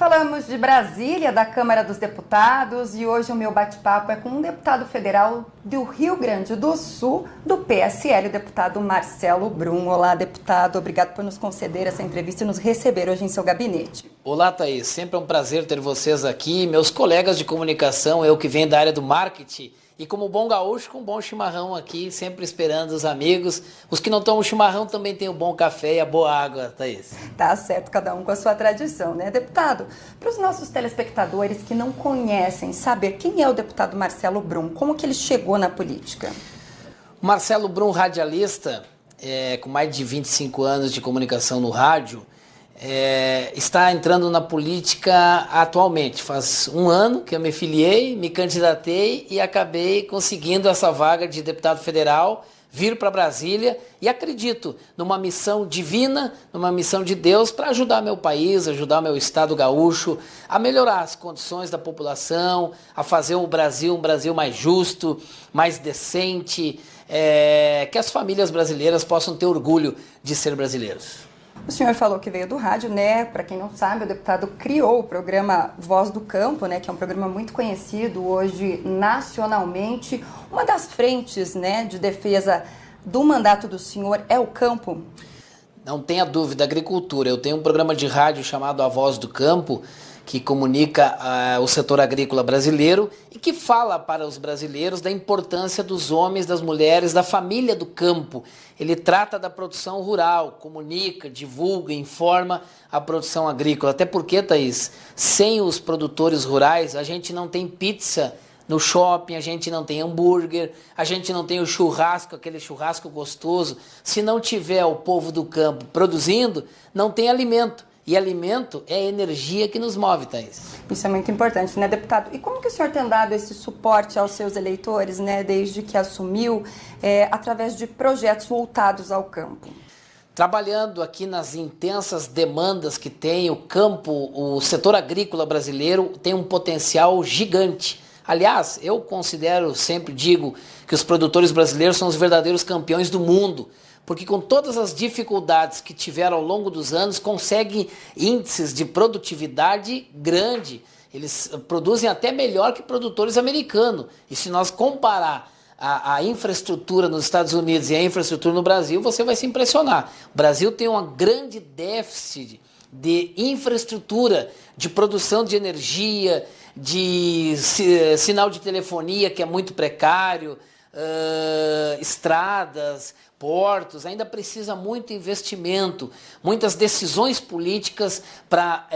Falamos de Brasília, da Câmara dos Deputados, e hoje o meu bate-papo é com um deputado federal do Rio Grande do Sul, do PSL, o deputado Marcelo Brum. Olá, deputado, obrigado por nos conceder essa entrevista e nos receber hoje em seu gabinete. Olá, Thaís, sempre é um prazer ter vocês aqui, meus colegas de comunicação, eu que venho da área do marketing, e como bom gaúcho, com um bom chimarrão aqui, sempre esperando os amigos. Os que não tomam chimarrão também tem o bom café e a boa água, Thaís. Tá certo, cada um com a sua tradição, né, deputado? Para os nossos telespectadores que não conhecem, saber quem é o deputado Marcelo Brum, como que ele chegou na política? Marcelo Brum, radialista, com mais de 25 anos de comunicação no rádio, está entrando na política atualmente. Faz um ano que eu me filiei, me candidatei e acabei conseguindo essa vaga de deputado federal, vir para Brasília e acredito numa missão divina, numa missão de Deus para ajudar meu país, ajudar meu estado gaúcho a melhorar as condições da população, a fazer o Brasil um Brasil mais justo, mais decente, que as famílias brasileiras possam ter orgulho de ser brasileiros. O senhor falou que veio do rádio, né? Para quem não sabe, o deputado criou o programa Voz do Campo, né? Que é um programa muito conhecido hoje nacionalmente. Uma das frentes, né, de defesa do mandato do senhor é o campo? Não tenha dúvida, agricultura. Eu tenho um programa de rádio chamado A Voz do Campo, que comunica o setor agrícola brasileiro e que fala para os brasileiros da importância dos homens, das mulheres, da família do campo. Ele trata da produção rural, comunica, divulga, informa a produção agrícola. Até porque, Thaís, sem os produtores rurais, a gente não tem pizza no shopping, a gente não tem hambúrguer, a gente não tem o churrasco, aquele churrasco gostoso. Se não tiver o povo do campo produzindo, não tem alimento. E alimento é a energia que nos move, Thaís. Isso é muito importante, né, deputado? E como que o senhor tem dado esse suporte aos seus eleitores, né, desde que assumiu, através de projetos voltados ao campo? Trabalhando aqui nas intensas demandas que tem o campo, o setor agrícola brasileiro tem um potencial gigante. Aliás, eu considero, sempre digo, que os produtores brasileiros são os verdadeiros campeões do mundo, porque com todas as dificuldades que tiveram ao longo dos anos, conseguem índices de produtividade grande. Eles produzem até melhor que produtores americanos. E se nós comparar a infraestrutura nos Estados Unidos e a infraestrutura no Brasil, você vai se impressionar. O Brasil tem um grande déficit de infraestrutura, de produção de energia, de sinal de telefonia que é muito precário, estradas, portos, ainda precisa muito investimento, muitas decisões políticas para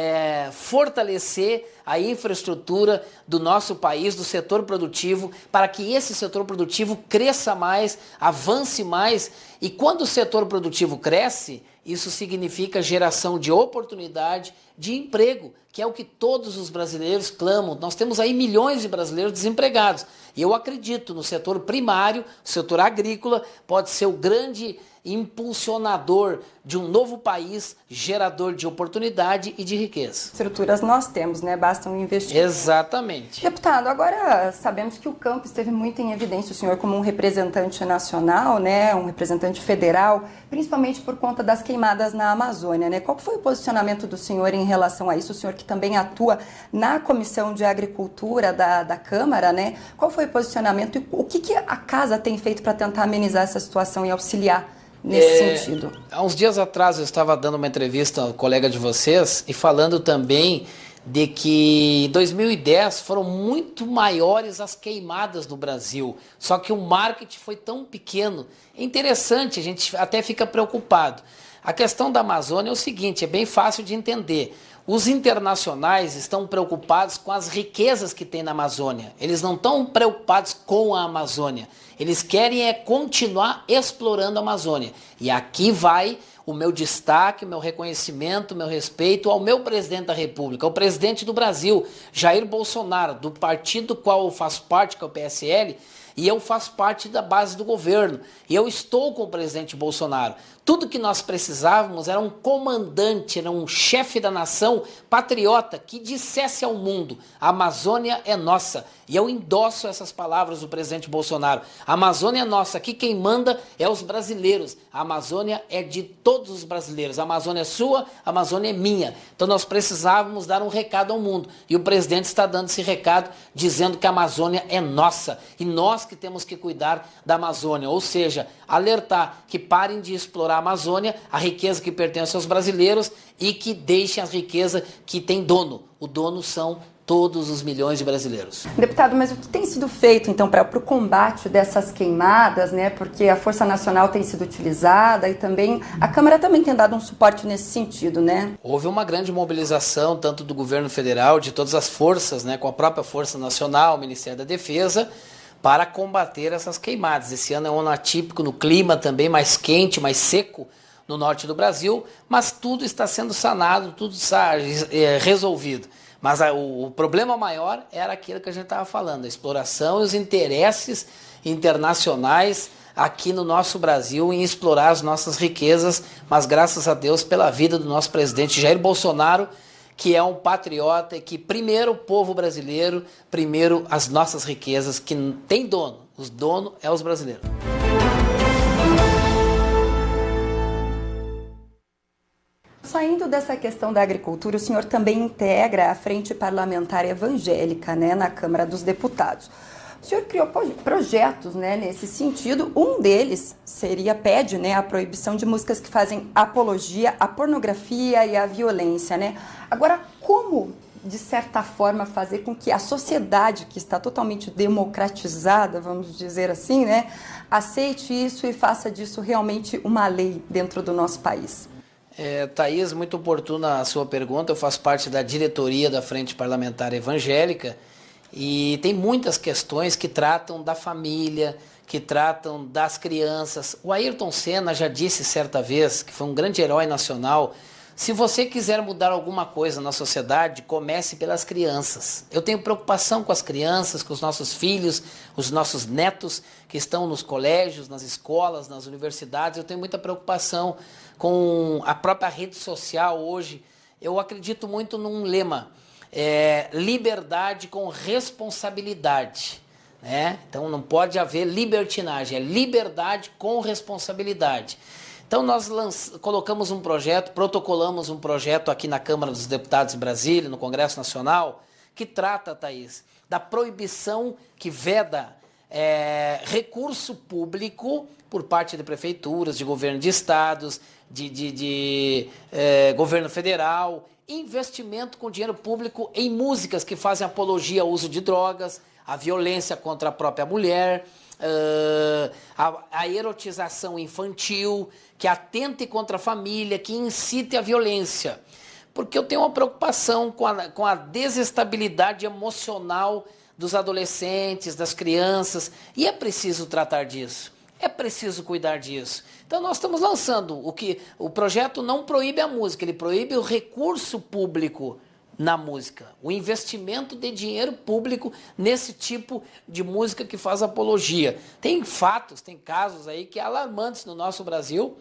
fortalecer a infraestrutura do nosso país, do setor produtivo, para que esse setor produtivo cresça mais, avance mais. E quando o setor produtivo cresce, isso significa geração de oportunidade, de emprego, que é o que todos os brasileiros clamam. Nós temos aí milhões de brasileiros desempregados. E eu acredito no setor primário, o setor agrícola, pode ser o grande impulsionador de um novo país, gerador de oportunidade e de riqueza. Estruturas nós temos, né? Basta um investimento. Exatamente. Deputado, agora sabemos que o campo esteve muito em evidência, o senhor como um representante nacional, né? Um representante federal, principalmente por conta das queimadas na Amazônia, né? Qual foi o posicionamento do senhor em relação a isso? O senhor que também atua na Comissão de Agricultura da Câmara, né? Qual foi o posicionamento e o que a Casa tem feito para tentar amenizar essa situação e auxiliar nesse sentido? Há uns dias atrás eu estava dando uma entrevista a um colega de vocês e falando também de que em 2010 foram muito maiores as queimadas no Brasil, só que o marketing foi tão pequeno. É interessante, a gente até fica preocupado. A questão da Amazônia é o seguinte, é bem fácil de entender. Os internacionais estão preocupados com as riquezas que tem na Amazônia. Eles não estão preocupados com a Amazônia. Eles querem continuar explorando a Amazônia. E aqui vai o meu destaque, o meu reconhecimento, o meu respeito ao meu presidente da República, ao presidente do Brasil, Jair Bolsonaro, do partido do qual eu faço parte, que é o PSL, e eu faço parte da base do governo. E eu estou com o presidente Bolsonaro. Tudo que nós precisávamos era um comandante, era um chefe da nação patriota que dissesse ao mundo: a Amazônia é nossa. E eu endosso essas palavras do presidente Bolsonaro. A Amazônia é nossa, aqui quem manda é os brasileiros. A Amazônia é de todos os brasileiros. A Amazônia é sua, a Amazônia é minha. Então nós precisávamos dar um recado ao mundo. E o presidente está dando esse recado, dizendo que a Amazônia é nossa. E nós que temos que cuidar da Amazônia. Ou seja, alertar que parem de explorar a Amazônia, a riqueza que pertence aos brasileiros, e que deixem a riqueza que tem dono. O dono são todos os milhões de brasileiros. Deputado, mas o que tem sido feito, então, para o combate dessas queimadas, né? Porque a Força Nacional tem sido utilizada e também a Câmara também tem dado um suporte nesse sentido, né? Houve uma grande mobilização, tanto do governo federal, de todas as forças, né? Com a própria Força Nacional, o Ministério da Defesa, para combater essas queimadas. Esse ano é um ano atípico no clima também, mais quente, mais seco no norte do Brasil, mas tudo está sendo sanado, tudo está resolvido. Mas o problema maior era aquilo que a gente estava falando, a exploração e os interesses internacionais aqui no nosso Brasil em explorar as nossas riquezas, mas graças a Deus pela vida do nosso presidente Jair Bolsonaro, que é um patriota e que primeiro o povo brasileiro, primeiro as nossas riquezas, que tem dono, os donos é os brasileiros. Saindo dessa questão da agricultura, o senhor também integra a Frente Parlamentar Evangélica, né, na Câmara dos Deputados. O senhor criou projetos, né, nesse sentido. Um deles pede, né, a proibição de músicas que fazem apologia à pornografia e à violência, né? Agora, como, de certa forma, fazer com que a sociedade, que está totalmente democratizada, vamos dizer assim, né, aceite isso e faça disso realmente uma lei dentro do nosso país? Thaís, muito oportuna a sua pergunta. Eu faço parte da diretoria da Frente Parlamentar Evangélica e tem muitas questões que tratam da família, que tratam das crianças. O Ayrton Senna já disse certa vez, que foi um grande herói nacional, se você quiser mudar alguma coisa na sociedade, comece pelas crianças. Eu tenho preocupação com as crianças, com os nossos filhos, os nossos netos que estão nos colégios, nas escolas, nas universidades. Eu tenho muita preocupação com a própria rede social hoje. Eu acredito muito num lema, liberdade com responsabilidade. Né? Então não pode haver libertinagem, é liberdade com responsabilidade. Então nós colocamos um projeto, protocolamos um projeto aqui na Câmara dos Deputados em Brasília, no Congresso Nacional, que trata, Thaís, da proibição que veda recurso público por parte de prefeituras, de governo de estados, de governo federal, investimento com dinheiro público em músicas que fazem apologia ao uso de drogas, à violência contra a própria mulher, a erotização infantil, que atente contra a família, que incite a violência. Porque eu tenho uma preocupação com a desestabilidade emocional dos adolescentes, das crianças, e é preciso tratar disso, é preciso cuidar disso. Então nós estamos lançando o projeto não proíbe a música, ele proíbe o recurso público na música, o investimento de dinheiro público nesse tipo de música que faz apologia. Tem fatos, tem casos aí que é alarmantes no nosso Brasil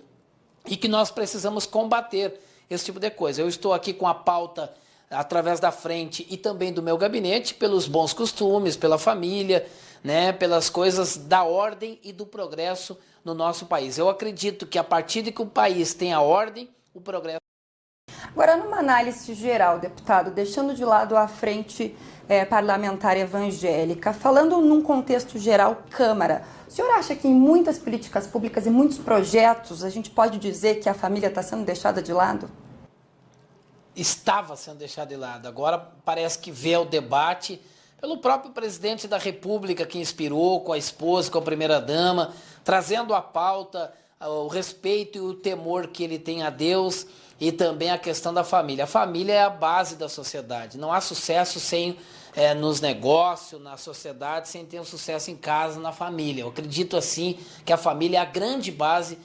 e que nós precisamos combater esse tipo de coisa. Eu estou aqui com a pauta através da frente e também do meu gabinete pelos bons costumes, pela família, né, pelas coisas da ordem e do progresso no nosso país. Eu acredito que a partir de que o país tenha ordem, o progresso. Agora, numa análise geral, deputado, deixando de lado a Frente Parlamentar Evangélica, falando num contexto geral, Câmara, o senhor acha que em muitas políticas públicas e muitos projetos a gente pode dizer que a família está sendo deixada de lado? Estava sendo deixada de lado. Agora parece que vê o debate pelo próprio presidente da República, que inspirou com a esposa, com a primeira-dama, trazendo à pauta o respeito e o temor que ele tem a Deus e também a questão da família. A família é a base da sociedade. Não há sucesso sem nos negócios, na sociedade, sem ter um sucesso em casa, na família. Eu acredito assim que a família é a grande base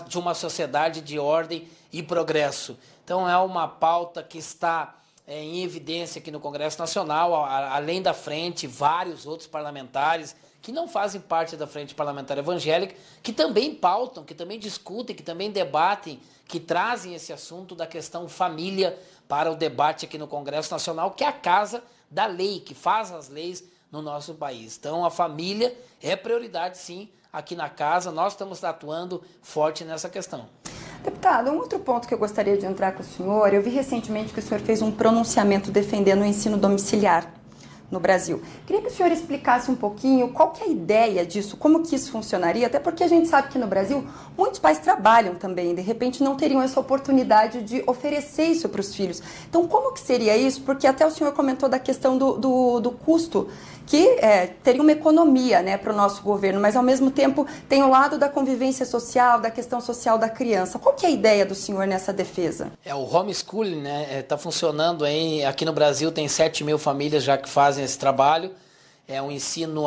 de uma sociedade de ordem e progresso. Então é uma pauta que está em evidência aqui no Congresso Nacional, além da frente, vários outros parlamentares que não fazem parte da Frente Parlamentar Evangélica, que também pautam, que também discutem, que também debatem, que trazem esse assunto da questão família para o debate aqui no Congresso Nacional, que é a casa da lei, que faz as leis no nosso país. Então a família é prioridade sim aqui na casa, nós estamos atuando forte nessa questão. Deputado, um outro ponto que eu gostaria de entrar com o senhor, eu vi recentemente que o senhor fez um pronunciamento defendendo o ensino domiciliar no Brasil. Queria que o senhor explicasse um pouquinho qual que é a ideia disso, como que isso funcionaria, até porque a gente sabe que no Brasil muitos pais trabalham também, de repente não teriam essa oportunidade de oferecer isso para os filhos. Então, como que seria isso? Porque até o senhor comentou da questão do custo, que teria uma economia, né, para o nosso governo, mas ao mesmo tempo tem o lado da convivência social, da questão social da criança. Qual que é a ideia do senhor nessa defesa? O homeschooling, né, está funcionando aí, aqui no Brasil tem 7 mil famílias já que fazem esse trabalho. É um ensino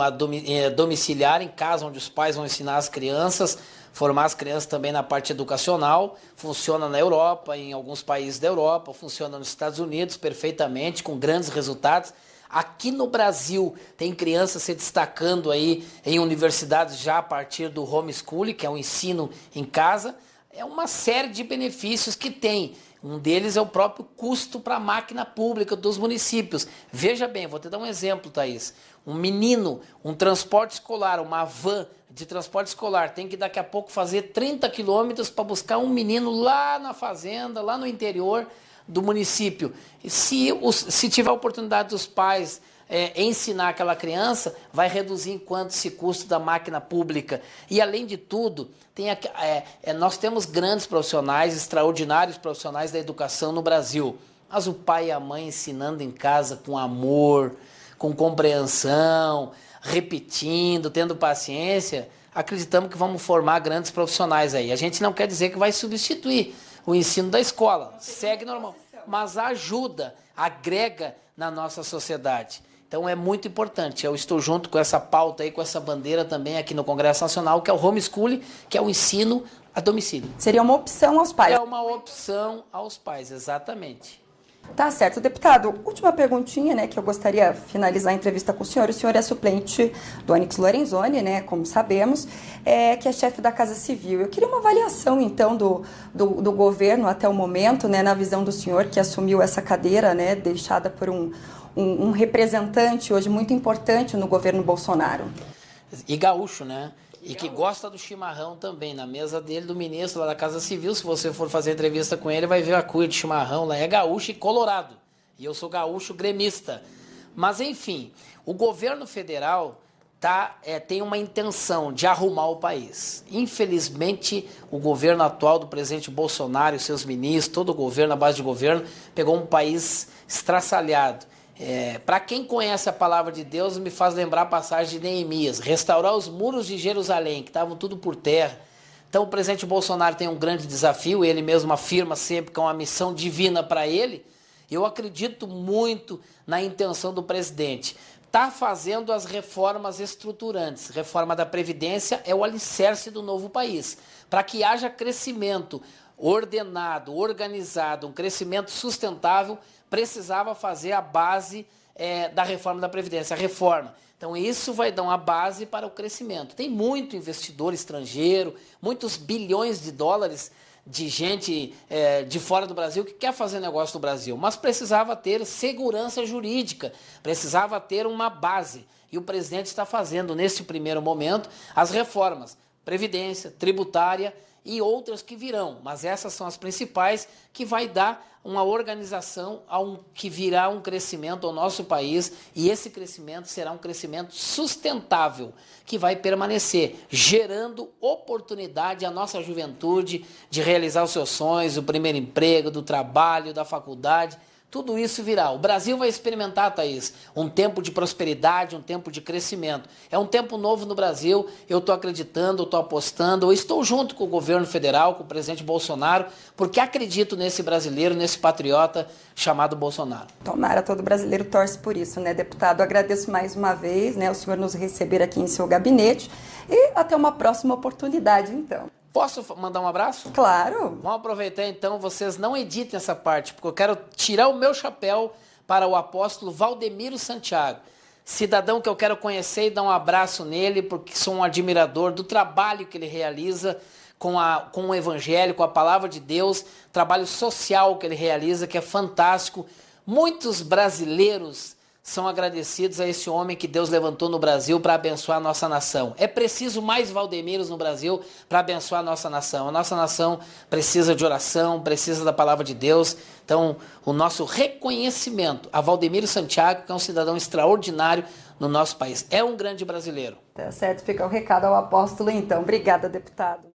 domiciliar em casa, onde os pais vão ensinar as crianças, formar as crianças também na parte educacional. Funciona na Europa, em alguns países da Europa, funciona nos Estados Unidos perfeitamente, com grandes resultados. Aqui no Brasil tem crianças se destacando aí em universidades já a partir do homeschooling, que é o ensino em casa. É uma série de benefícios que tem. Um deles é o próprio custo para a máquina pública dos municípios. Veja bem, vou te dar um exemplo, Thaís. Um menino, um transporte escolar, uma van de transporte escolar, tem que daqui a pouco fazer 30 quilômetros para buscar um menino lá na fazenda, lá no interior do município. E se tiver a oportunidade dos pais ensinar aquela criança, vai reduzir em quanto esse custo da máquina pública. E além de tudo, nós temos grandes profissionais, extraordinários profissionais da educação no Brasil. Mas o pai e a mãe ensinando em casa com amor, com compreensão, repetindo, tendo paciência, acreditamos que vamos formar grandes profissionais aí. A gente não quer dizer que vai substituir o ensino da escola, segue normal, mas ajuda, agrega na nossa sociedade. Então é muito importante, eu estou junto com essa pauta aí, com essa bandeira também aqui no Congresso Nacional, que é o homeschooling, que é o ensino a domicílio. Seria uma opção aos pais. É uma opção aos pais, exatamente. Tá certo, deputado. Última perguntinha, né, que eu gostaria de finalizar a entrevista com o senhor. O senhor é suplente do Onyx Lorenzoni, né, como sabemos, que é chefe da Casa Civil. Eu queria uma avaliação, então, do governo até o momento, né, na visão do senhor, que assumiu essa cadeira, né, deixada por um representante hoje muito importante no governo Bolsonaro. E gaúcho, né? E que gosta do chimarrão também, na mesa dele, do ministro lá da Casa Civil. Se você for fazer entrevista com ele, vai ver a cuia de chimarrão lá. É gaúcho e colorado. E eu sou gaúcho gremista. Mas, enfim, o governo federal tem uma intenção de arrumar o país. Infelizmente, o governo atual do presidente Bolsonaro e seus ministros, todo o governo, a base de governo, pegou um país estraçalhado. Para quem conhece a palavra de Deus, me faz lembrar a passagem de Neemias, restaurar os muros de Jerusalém, que estavam tudo por terra. Então o presidente Bolsonaro tem um grande desafio, ele mesmo afirma sempre que é uma missão divina para ele. Eu acredito muito na intenção do presidente. Está fazendo as reformas estruturantes. Reforma da Previdência é o alicerce do novo país. Para que haja crescimento ordenado, organizado, um crescimento sustentável, precisava fazer a base da reforma da Previdência, a reforma. Então isso vai dar uma base para o crescimento. Tem muito investidor estrangeiro, muitos bilhões de dólares de gente de fora do Brasil que quer fazer negócio no Brasil, mas precisava ter segurança jurídica, precisava ter uma base. E o presidente está fazendo, neste primeiro momento, as reformas, previdência, tributária e outras que virão, mas essas são as principais, que vai dar uma organização que virá um crescimento ao nosso país, e esse crescimento será um crescimento sustentável, que vai permanecer, gerando oportunidade à nossa juventude de realizar os seus sonhos, o primeiro emprego, do trabalho, da faculdade. Tudo isso virá. O Brasil vai experimentar, Thaís, um tempo de prosperidade, um tempo de crescimento. É um tempo novo no Brasil, eu estou acreditando, eu estou apostando, eu estou junto com o governo federal, com o presidente Bolsonaro, porque acredito nesse brasileiro, nesse patriota chamado Bolsonaro. Tomara, todo brasileiro torce por isso, né, deputado? Agradeço mais uma vez, né, o senhor nos receber aqui em seu gabinete e até uma próxima oportunidade, então. Posso mandar um abraço? Claro. Vamos aproveitar então, vocês não editem essa parte, porque eu quero tirar o meu chapéu para o apóstolo Valdemiro Santiago, cidadão que eu quero conhecer e dar um abraço nele, porque sou um admirador do trabalho que ele realiza com o evangelho, com a palavra de Deus, trabalho social que ele realiza, que é fantástico. Muitos brasileiros são agradecidos a esse homem que Deus levantou no Brasil para abençoar a nossa nação. É preciso mais Valdemiros no Brasil para abençoar a nossa nação. A nossa nação precisa de oração, precisa da palavra de Deus. Então, o nosso reconhecimento a Valdemiro Santiago, que é um cidadão extraordinário no nosso país. É um grande brasileiro. Tá certo, fica o recado ao apóstolo então. Obrigada, deputado.